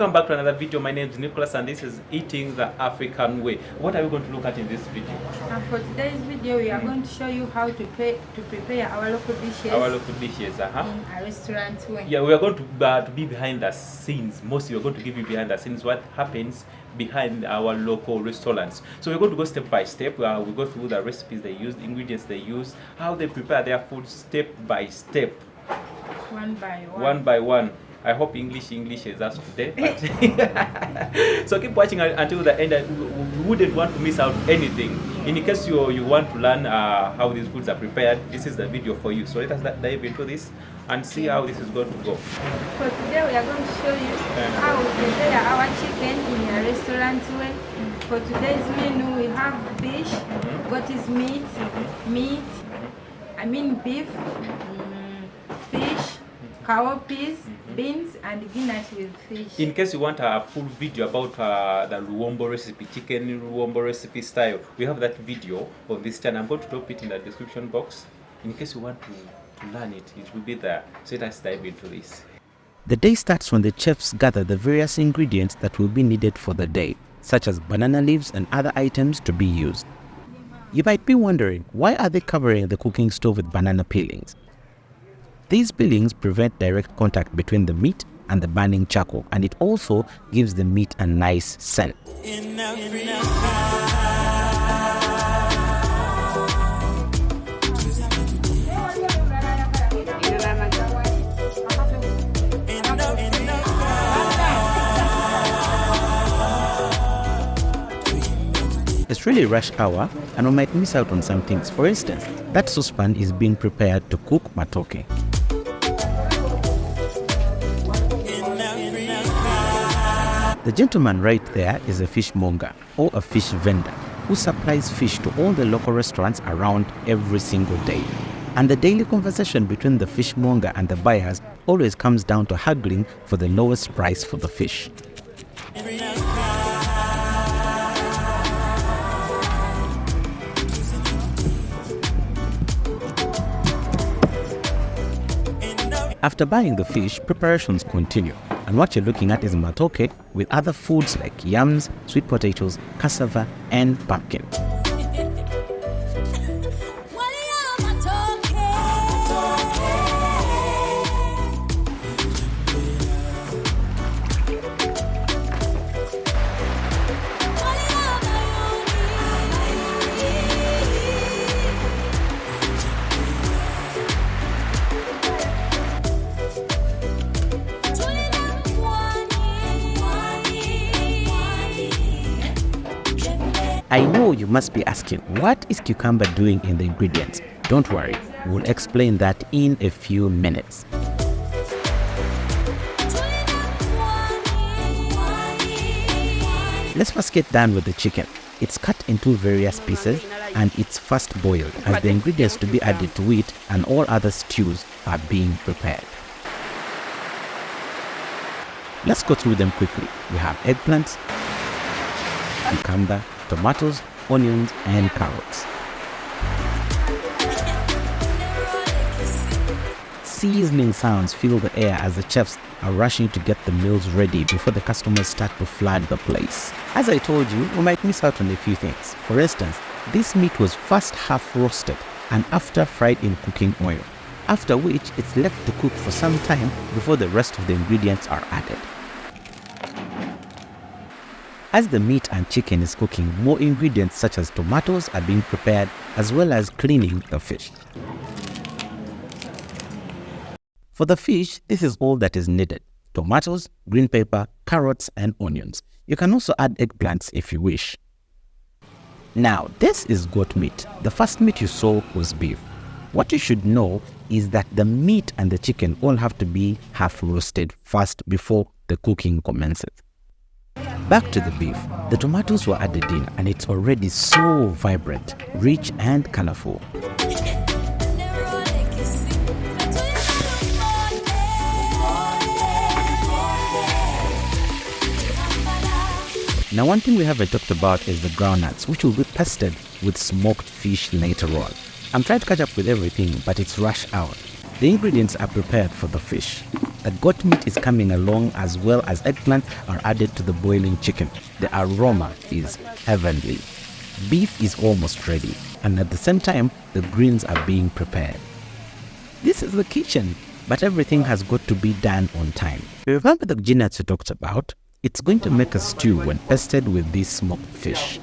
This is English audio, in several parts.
Welcome back to another video. My name is Nicholas and this is Eating the African Way. What are we going to look at in this video? For today's video, we are going to show you how to prepare our local dishes. Our local dishes, in a restaurant way. Yeah, we are going to be behind the scenes. Mostly we're going to give you behind the scenes what happens behind our local restaurants. So we're going to go step by step. We go through the recipes they use, the ingredients they use, how they prepare their food step by step. One by one. One by one. I hope English is us today. So keep watching until the end. We wouldn't want to miss out anything. In case you want to learn how these foods are prepared, this is the video for you. So let us dive into this and see how this is going to go. For today, we are going to show you how we prepare our chicken in a restaurant way. For today's menu, we have fish, goat's meat, beef, fish, cowpeas, beans, and peanuts with fish. In case you want a full video about the luwombo recipe, chicken luwombo recipe style, we have that video on this channel. I'm going to drop it in the description box. In case you want to learn it, it will be there. So let's dive into this. The day starts when the chefs gather the various ingredients that will be needed for the day, such as banana leaves and other items to be used. You might be wondering, why are they covering the cooking stove with banana peelings? These peelings prevent direct contact between the meat and the burning charcoal, and it also gives the meat a nice scent. It's really rush hour and we might miss out on some things. For instance, that saucepan is being prepared to cook matoke. The gentleman right there is a fishmonger or a fish vendor who supplies fish to all the local restaurants around every single day. And the daily conversation between the fishmonger and the buyers always comes down to haggling for the lowest price for the fish. After buying the fish, preparations continue. And what you're looking at is matoke with other foods like yams, sweet potatoes, cassava, and pumpkin. I know you must be asking, what is cucumber doing in the ingredients? Don't worry, we'll explain that in a few minutes. Let's first get done with the chicken. It's cut into various pieces and it's first boiled as the ingredients to be added to it and all other stews are being prepared. Let's go through them quickly. We have eggplants, cucumber, tomatoes, onions, and carrots. Sizzling sounds fill the air as the chefs are rushing to get the meals ready before the customers start to flood the place. As I told you, we might miss out on a few things. For instance, this meat was first half roasted and after fried in cooking oil, after which it's left to cook for some time before the rest of the ingredients are added. As the meat and chicken is cooking, more ingredients such as tomatoes are being prepared as well as cleaning the fish. For the fish, this is all that is needed: tomatoes, green pepper, carrots, and onions. You can also add eggplants if you wish. Now, this is goat meat. The first meat you saw was beef. What you should know is that the meat and the chicken all have to be half roasted first before the cooking commences. Back to the beef. The tomatoes were added in and it's already so vibrant, rich and colorful. Now one thing we haven't talked about is the groundnuts, which will be pasted with smoked fish later on. I'm trying to catch up with everything, but it's rush hour. The ingredients are prepared for the fish. that goat meat is coming along, as well as eggplant are added to the boiling chicken. The aroma is heavenly. Beef is almost ready, and at the same time, the greens are being prepared. This is the kitchen, but everything has got to be done on time. Remember the ginats we talked about? It's going to make a stew when pasted with this smoked fish.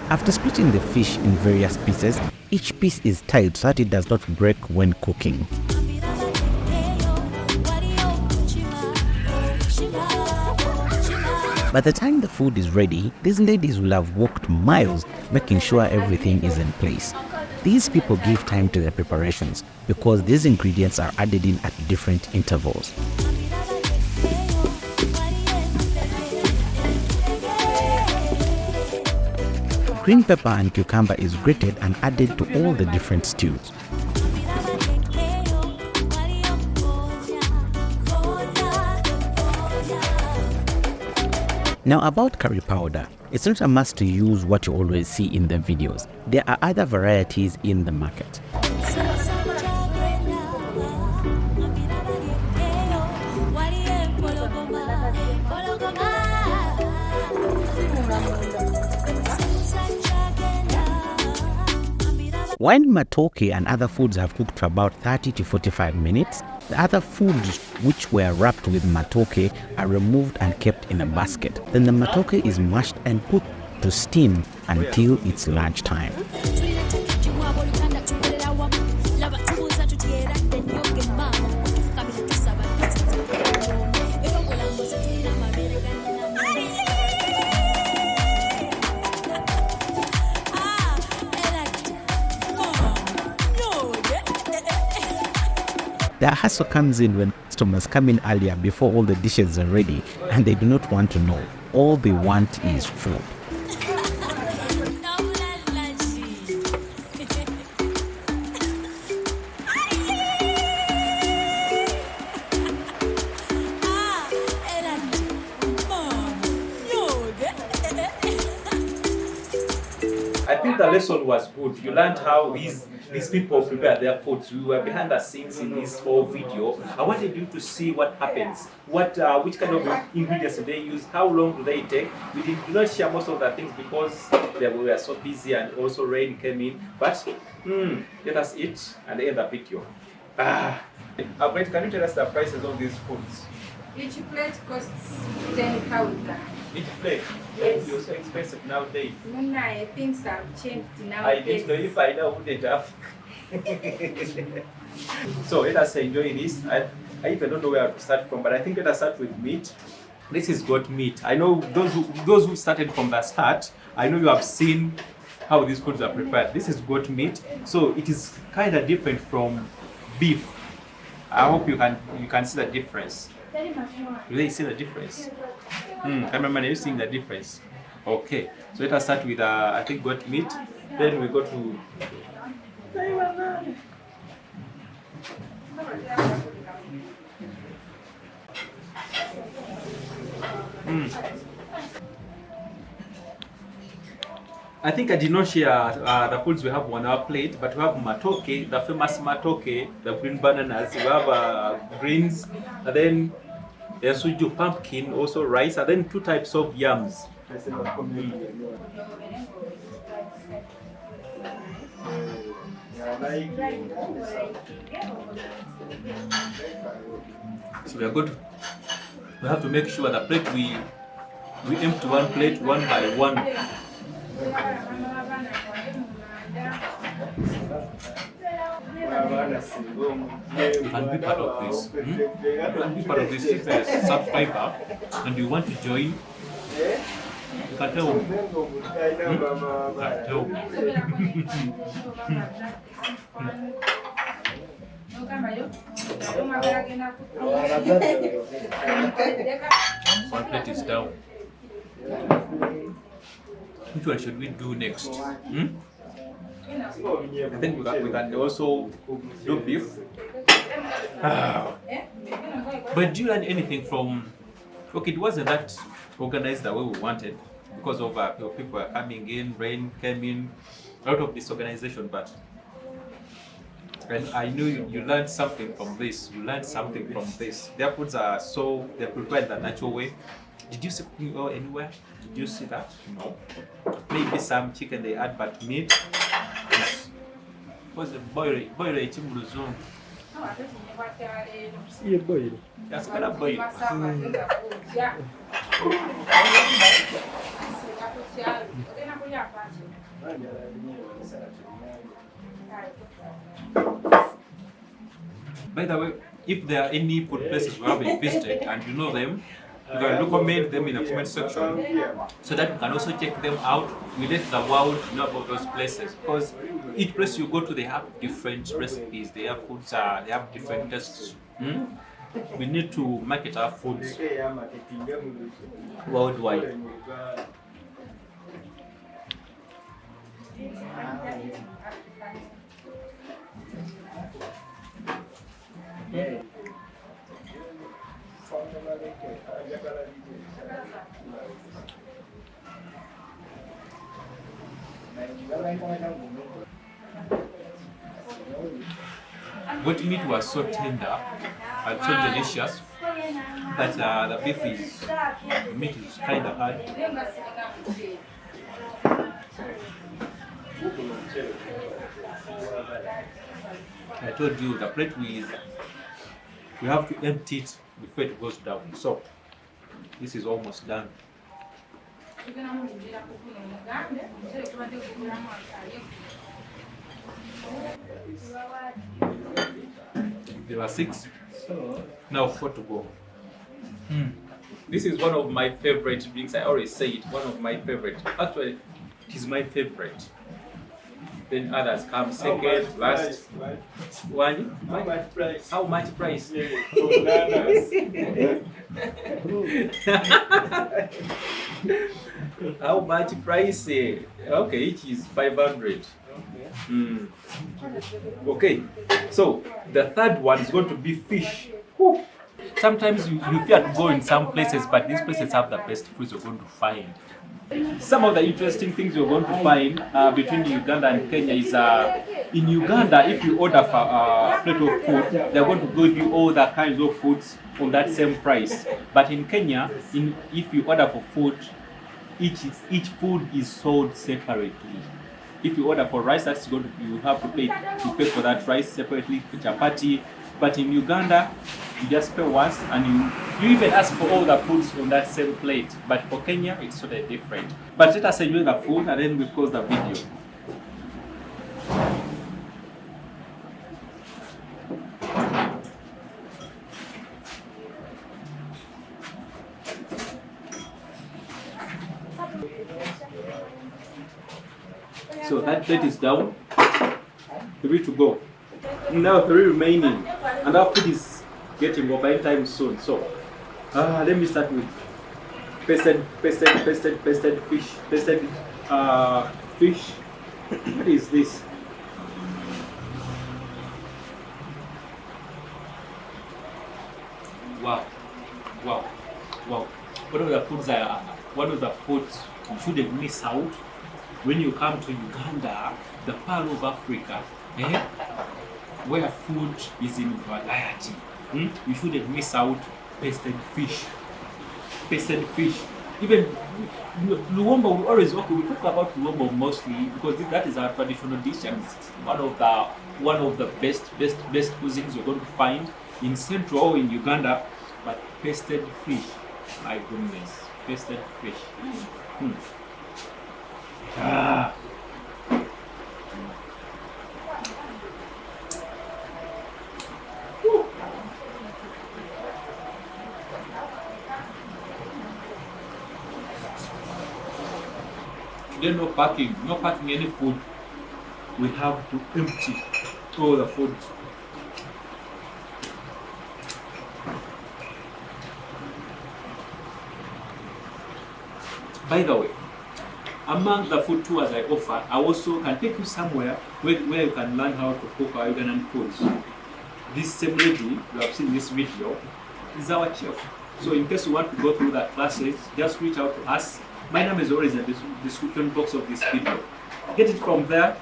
After splitting the fish in various pieces, each piece is tied so that it does not break when cooking. By the time the food is ready, these ladies will have walked miles making sure everything is in place. These people give time to their preparations because these ingredients are added in at different intervals. Green pepper and cucumber is grated and added to all the different stews. Now about curry powder, it's not a must to use what you always see in the videos. There are other varieties in the market. When matoke and other foods have cooked for about 30 to 45 minutes, the other foods which were wrapped with matoke are removed and kept in a basket. Then the matoke is mashed and put to steam until it's lunch time. The hassle comes in when customers come in earlier before all the dishes are ready and they do not want to know. All they want is food. I think the lesson was good. You learned how these people prepare their foods. We were behind the scenes in this whole video. I wanted you to see what happens, which kind of ingredients do they use, how long do they take. We did not share most of the things because we were so busy and also rain came in. But let us eat and end the video. Albert, can you tell us the prices of these foods? Each plate costs 10,000. Each plate? Yes. You're so expensive nowadays. No, things have changed now. I didn't know if I know wouldn't have. So let us enjoy this. I even don't know where to start from, but I think let us start with meat. This is goat meat. I know those who started from the start, I know you have seen how these foods are prepared. This is goat meat, so it is kind of different from beef. I hope you can see the difference. Do they see the difference? Cameraman, are you seeing the difference? Okay, so let us start with I think goat meat. Then we go to I think I did not share the foods we have on our plate, but we have matoke, the famous matoke, the green bananas. We have greens, and then suju, pumpkin, also rice, and then two types of yams. So we have to make sure the plate we empty one plate one by one. You can be part of this. You can be part of this. If you're a subscriber and you want to join, you can tell me. You can tell One plate is down. Which one should we do next? I think we can also do beef. But do you learn anything from? Okay, it wasn't that organized the way we wanted because of people are coming in, rain came in, a lot of disorganization. But And I knew you learned something from this. You learned something from this. Their foods are so, they're prepared the natural way. Did you see cooking oil anywhere? Did you see that? No. Maybe some chicken they add, but meat is, what's the boil it in Luzon? Yeah, boy. That's kind of boil. By the way, if there are any food places we haven't visited and you know them, you can recommend them in the comment section so that you can also check them out. We let the world know about those places, because each place you go to, they have different recipes, they have foods, they have different tastes. We need to market our foods worldwide. Goat meat was so tender and so delicious, but the beef is, the meat is kind of hard. I told you the plate we have to empty it before it goes down. So this is almost done. There are 6, now 4 to go. This is one of my favorite drinks. I always say it, one of my favorite. Actually, it is my favorite. Then others come second, last. One. How much price? How much price? How much price? Okay, each is 500. Okay, so the third one is going to be fish. Whew. Sometimes you fear to go in some places, but these places have the best foods you're going to find. Some of the interesting things you're going to find between Uganda and Kenya is in Uganda, if you order for a plate of food, they're going to give you all the kinds of foods on that same price. But in Kenya, if you order for food, each food is sold separately. If you order for rice, that's going to, you have to pay for that rice separately, for chapati. But in Uganda, you just pay once, and you even ask for all the foods on that same plate. But for Kenya, it's sort of different. But let us enjoy the food, and then we close the video. So that plate is down, 3 to go. Now 3 remaining, and our food is getting over in time soon. So let me start with pasted fish. Fish. What is this? Wow. One of the foods you shouldn't miss out when you come to Uganda, the Pearl of Africa, where food is in variety. You shouldn't miss out pasted fish. Even luwombo, we always we talk about luwombo mostly because that is our traditional dish, and it's one of the best cuisines you're going to find in Central or in Uganda. But pasted fish, my goodness, pasted fish. Today no packing any food. We have to empty all the food. By the way, among the food tours I offer, I also can take you somewhere where you can learn how to cook our Ugandan foods. This same lady you have seen this video is our chef. So in case you want to go through the classes, just reach out to us. My name is always in the description box of this video. Get it from there,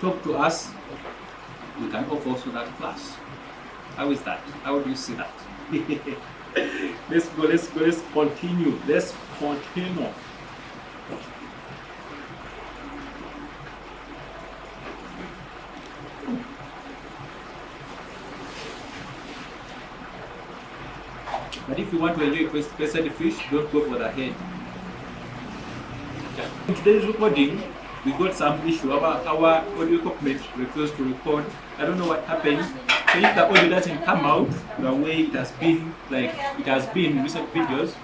talk to us, we can offer also that class. How is that? How do you see that? Let's go, let's continue. Let's continue. But if you want to enjoy special fish, don't go for the head. In today's recording, we got some issue. Our audio equipment refused to record. I don't know what happened. So if the audio doesn't come out the way it has been, like it has been in recent videos,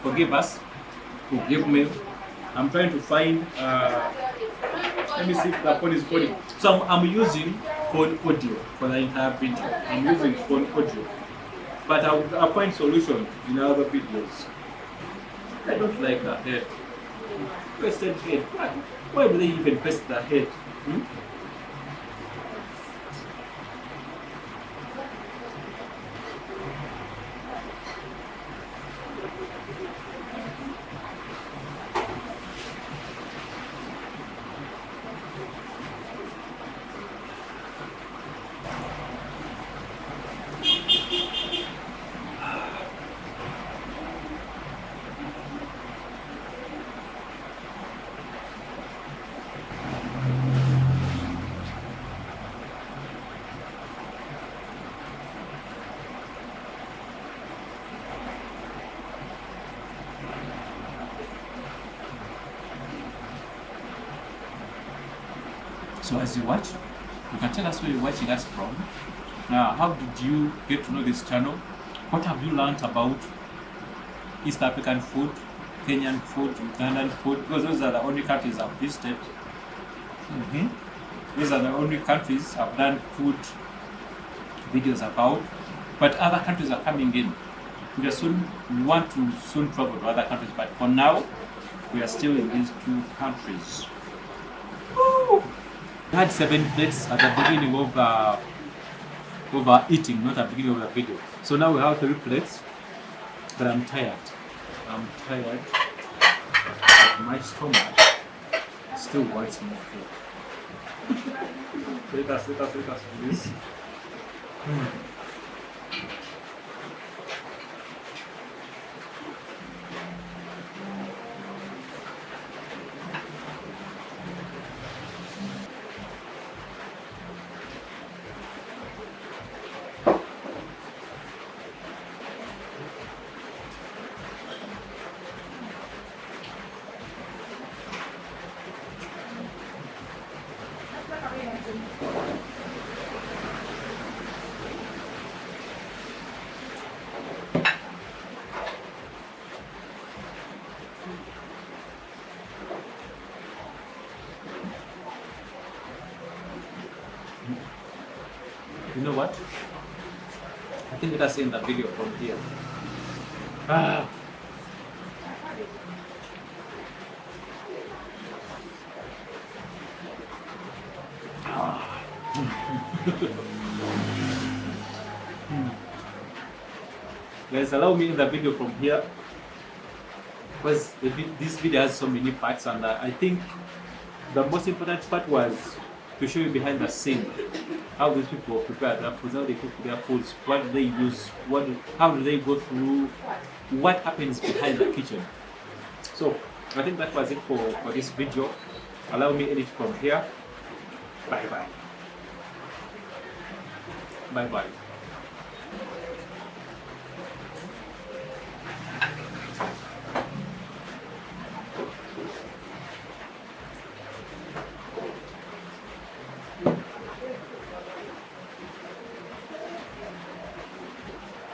forgive us, forgive me. I'm trying to find, let me see if the phone is recording. So I'm using phone audio for the entire video. I'm using phone audio. But I'll find solution in other videos. I don't like the head. Twisted head. Why do they even twist the head? So as you watch, you can tell us where you're watching us from. How did you get to know this channel? What have you learned about East African food, Kenyan food, Ugandan food? Because those are the only countries I've visited. These are the only countries I've done food videos about. But other countries are coming in. We want to soon travel to other countries, but for now, we are still in these two countries. Woo! I had 7 plates at the beginning of eating, not at the beginning of the video. So now we have 3 plates, but I'm tired. My stomach still wants more food. Let us do this. You know what? I think let us end the video from here. Guys, allow me in the video from here because this video has so many parts, and I think the most important part was to show you behind the scene how these people prepare their foods, how they cook their foods, what do they use, how do they go through, what happens behind the kitchen. So I think that was it for this video. Allow me edit from here. Bye bye.